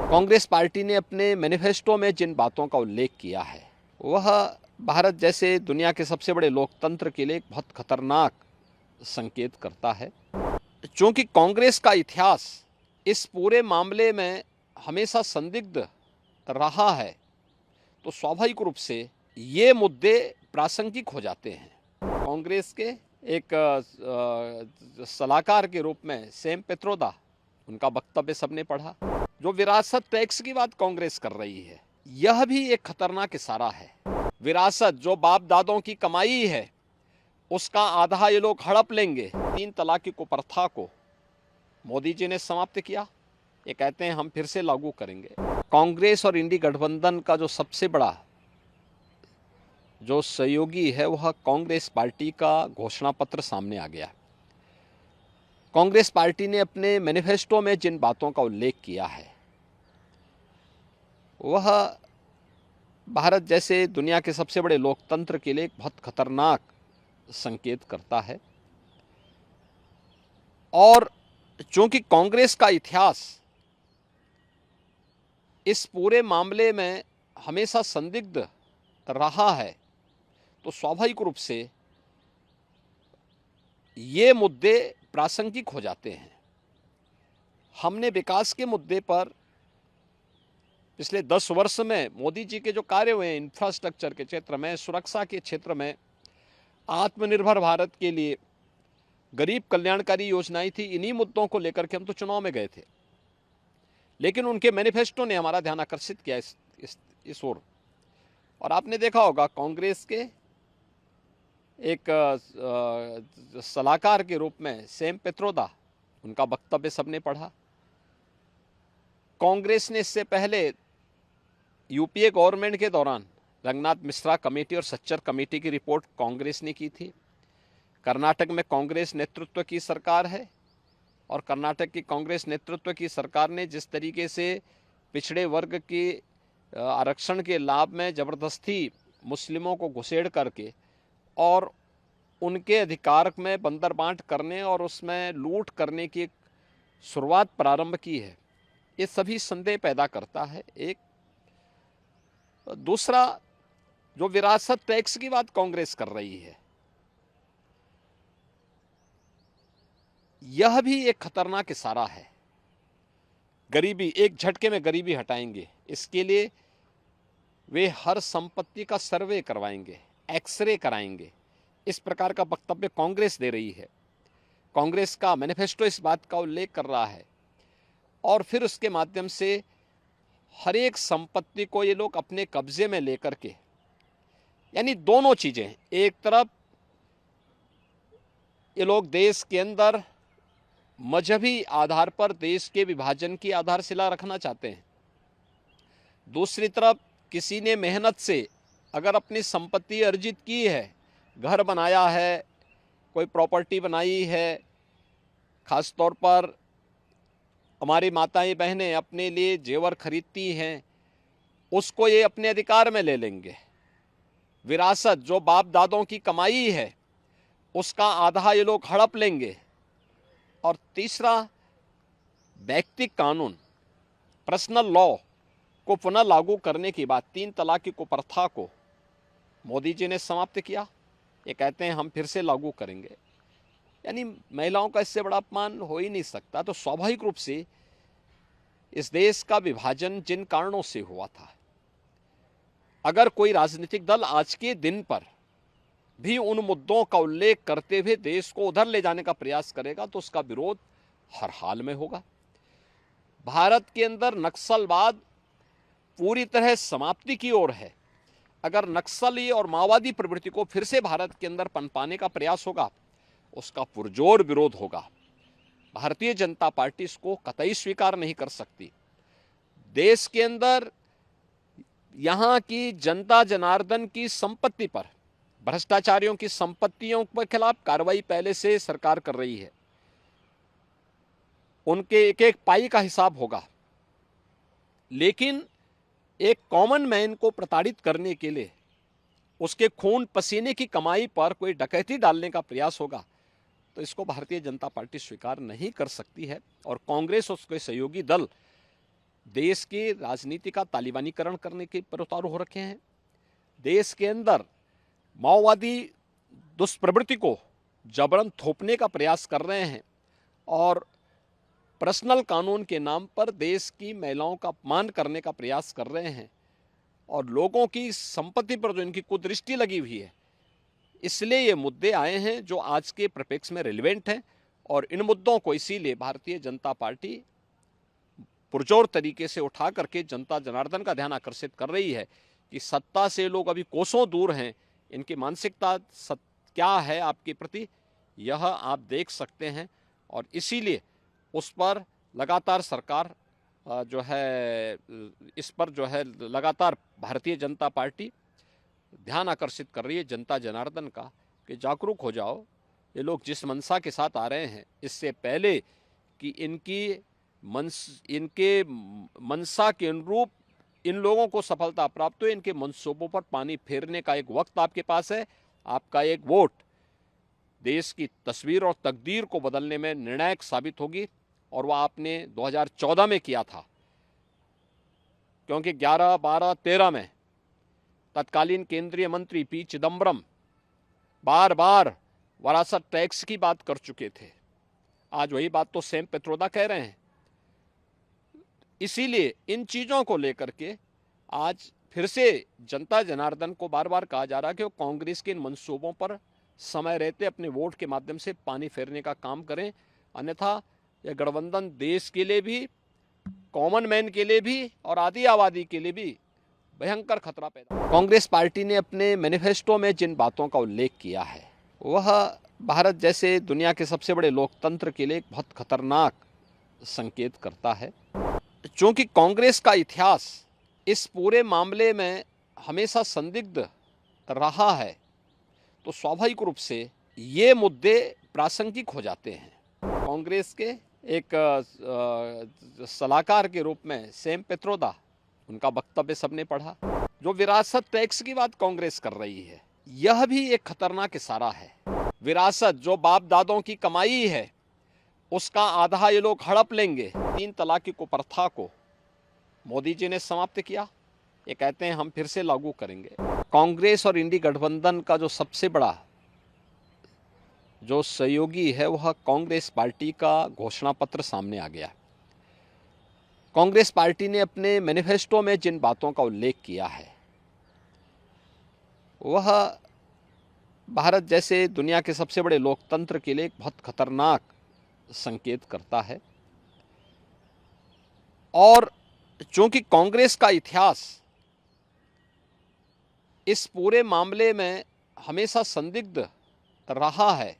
Congress party ने अपने manifesto में जिन बातों का उल्लेख किया है वह भारत जैसे दुनिया के सबसे बड़े लोकतंत्र के लिए एक बहुत खतरनाक संकेत करता है। चूंकि कांग्रेस का इतिहास इस पूरे मामले में हमेशा संदिग्ध रहा है, तो स्वाभाविक रूप से ये मुद्दे प्रासंगिक हो जाते हैं। कांग्रेस के एक सलाहकार के रूप में सैम पित्रोदा, उनका वक्तव्य सबने पढ़ा। जो विरासत टैक्स की बात कांग्रेस कर रही है, यह भी एक खतरनाक इशारा है। विरासत जो बाप दादों की कमाई है, उसका आधा ये लोग हड़प लेंगे। 3 तलाक की कुप्रथा को मोदी जी ने समाप्त किया, ये कहते हैं हम फिर से लागू करेंगे। कांग्रेस और इंडी गठबंधन का जो सबसे बड़ा जो सहयोगी है वह कांग्रेस पार्टी का घोषणा पत्र सामने आ गया। कांग्रेस पार्टी ने अपने मैनिफेस्टो में जिन बातों का उल्लेख किया है वह भारत जैसे दुनिया के सबसे बड़े लोकतंत्र के लिए एक बहुत खतरनाक संकेत करता है। और चूंकि कांग्रेस का इतिहास इस पूरे मामले में हमेशा संदिग्ध रहा है, तो स्वाभाविक रूप से ये मुद्दे प्रासंगिक हो जाते हैं। हमने विकास के मुद्दे पर पिछले 10 वर्ष में मोदी जी के जो कार्य हुए हैं, इंफ्रास्ट्रक्चर के क्षेत्र में, सुरक्षा के क्षेत्र में, आत्मनिर्भर भारत के लिए गरीब कल्याणकारी योजनाएं थी, इन्हीं मुद्दों को लेकर के हम तो चुनाव में गए थे। लेकिन उनके मैनिफेस्टो ने हमारा ध्यान आकर्षित किया इस ओर। और आपने देखा होगा कांग्रेस के एक सलाहकार के रूप में सैम पित्रोदा, उनका वक्तव्य सबने पढ़ा। कांग्रेस ने इससे पहले यूपीए गवर्नमेंट के दौरान रंगनाथ मिश्रा कमेटी और सच्चर कमेटी की रिपोर्ट कांग्रेस ने की थी। कर्नाटक में कांग्रेस नेतृत्व की सरकार है और कर्नाटक की कांग्रेस नेतृत्व की सरकार ने जिस तरीके से पिछड़े वर्ग के आरक्षण के लाभ में ज़बरदस्ती मुस्लिमों को घुसेड़ करके और उनके अधिकार में बंदरबांट करने और उसमें लूट करने की शुरुआत प्रारंभ की है, ये सभी संदेह पैदा करता है। एक दूसरा, जो विरासत टैक्स की बात कांग्रेस कर रही है, यह भी एक खतरनाक इशारा है। गरीबी, एक झटके में गरीबी हटाएंगे, इसके लिए वे हर संपत्ति का सर्वे करवाएंगे, एक्सरे कराएंगे, इस प्रकार का वक्तव्य कांग्रेस दे रही है। कांग्रेस का मैनिफेस्टो इस बात का उल्लेख कर रहा है और फिर उसके माध्यम से हर एक संपत्ति को ये लोग अपने कब्जे में लेकर के, यानी दोनों चीजें, एक तरफ ये लोग देश के अंदर मजहबी आधार पर देश के विभाजन की आधारशिला रखना चाहते हैं, दूसरी तरफ किसी ने मेहनत से अगर अपनी संपत्ति अर्जित की है, घर बनाया है, कोई प्रॉपर्टी बनाई है, खास तौर पर हमारी माताएं बहनें अपने लिए जेवर खरीदती हैं, उसको ये अपने अधिकार में ले लेंगे। विरासत जो बाप दादों की कमाई है, उसका आधा ये लोग हड़प लेंगे। और तीसरा, व्यक्तिगत कानून, पर्सनल लॉ को पुनः लागू करने की बात, 3 तलाक की कुप्रथा को मोदी जी ने समाप्त किया, ये कहते हैं हम फिर से लागू करेंगे। यानी महिलाओं का इससे बड़ा अपमान हो ही नहीं सकता। तो स्वाभाविक रूप से इस देश का विभाजन जिन कारणों से हुआ था, अगर कोई राजनीतिक दल आज के दिन पर भी उन मुद्दों का उल्लेख करते हुए देश को उधर ले जाने का प्रयास करेगा, तो उसका विरोध हर हाल में होगा। भारत के अंदर नक्सलवाद पूरी तरह समाप्ति की ओर है। अगर नक्सली और माओवादी प्रवृत्ति को फिर से भारत के अंदर पनपाने का प्रयास होगा, उसका पुरजोर विरोध होगा। भारतीय जनता पार्टी इसको कतई स्वीकार नहीं कर सकती। देश के अंदर यहां की जनता जनार्दन की संपत्ति पर, भ्रष्टाचारियों की संपत्तियों के खिलाफ कार्रवाई पहले से सरकार कर रही है। उनके एक एक पाई का हिसाब होगा। लेकिन एक कॉमन मैन को प्रताड़ित करने के लिए, उसके खून पसीने की कमाई पर कोई डकैती डालने का प्रयास होगा, तो इसको भारतीय जनता पार्टी स्वीकार नहीं कर सकती है। और कांग्रेस और उसके सहयोगी दल देश की राजनीति का तालिबानीकरण करने के पर उतारू हो रखे हैं। देश के अंदर माओवादी दुष्प्रवृत्ति को जबरन थोपने का प्रयास कर रहे हैं और पर्सनल कानून के नाम पर देश की महिलाओं का अपमान करने का प्रयास कर रहे हैं और लोगों की संपत्ति पर जो इनकी कुदृष्टि लगी हुई है, इसलिए ये मुद्दे आए हैं जो आज के परिप्रेक्ष्य में रिलेवेंट हैं। और इन मुद्दों को इसीलिए भारतीय जनता पार्टी पुरजोर तरीके से उठा करके जनता जनार्दन का ध्यान आकर्षित कर रही है कि सत्ता से लोग अभी कोसों दूर हैं, इनकी मानसिकता क्या है आपके प्रति, यह आप देख सकते हैं। और इसीलिए उस पर लगातार सरकार जो है, इस पर जो है लगातार भारतीय जनता पार्टी ध्यान आकर्षित कर रही है जनता जनार्दन का कि जागरूक हो जाओ। ये लोग जिस मंशा के साथ आ रहे हैं, इससे पहले कि इनके मंशा के अनुरूप इन लोगों को सफलता प्राप्त हो, इनके मंसूबों पर पानी फेरने का एक वक्त आपके पास है। आपका एक वोट देश की तस्वीर और तकदीर को बदलने में निर्णायक साबित होगी और वह आपने 2014 में किया था, क्योंकि 11, 12, 13 में तत्कालीन केंद्रीय मंत्री पी चिदम्बरम बार बार विरासत टैक्स की बात कर चुके थे। आज वही बात तो सैम पित्रोदा कह रहे हैं। इसीलिए इन चीज़ों को लेकर के आज फिर से जनता जनार्दन को बार बार कहा जा रहा है कि वो कांग्रेस के इन मंसूबों पर समय रहते अपने वोट के माध्यम से पानी फेरने का काम करें, अन्यथा यह गठबंधन देश के लिए भी, कॉमन मैन के लिए भी और आधी आबादी के लिए भी भयंकर खतरा पैदा। कांग्रेस पार्टी ने अपने मैनिफेस्टो में जिन बातों का उल्लेख किया है वह भारत जैसे दुनिया के सबसे बड़े लोकतंत्र के लिए एक बहुत खतरनाक संकेत करता है। चूंकि कांग्रेस का इतिहास इस पूरे मामले में हमेशा संदिग्ध रहा है, तो स्वाभाविक रूप से ये मुद्दे प्रासंगिक हो जाते हैं। कांग्रेस के एक सलाहकार के रूप में सैम पित्रोदा, उनका वक्तव्य सबने पढ़ा। जो विरासत टैक्स की बात कांग्रेस कर रही है, यह भी एक खतरनाक इशारा है। विरासत जो बाप दादों की कमाई है, उसका आधा ये लोग हड़प लेंगे। 3 तलाक की कुप्रथा को मोदी जी ने समाप्त किया, ये कहते हैं हम फिर से लागू करेंगे। कांग्रेस और इंडी गठबंधन का जो सबसे बड़ा जो सहयोगी है वह कांग्रेस पार्टी का घोषणा पत्र सामने आ गया। कांग्रेस पार्टी ने अपने मैनिफेस्टो में जिन बातों का उल्लेख किया है वह भारत जैसे दुनिया के सबसे बड़े लोकतंत्र के लिए एक बहुत खतरनाक संकेत करता है। और चूंकि कांग्रेस का इतिहास इस पूरे मामले में हमेशा संदिग्ध रहा है,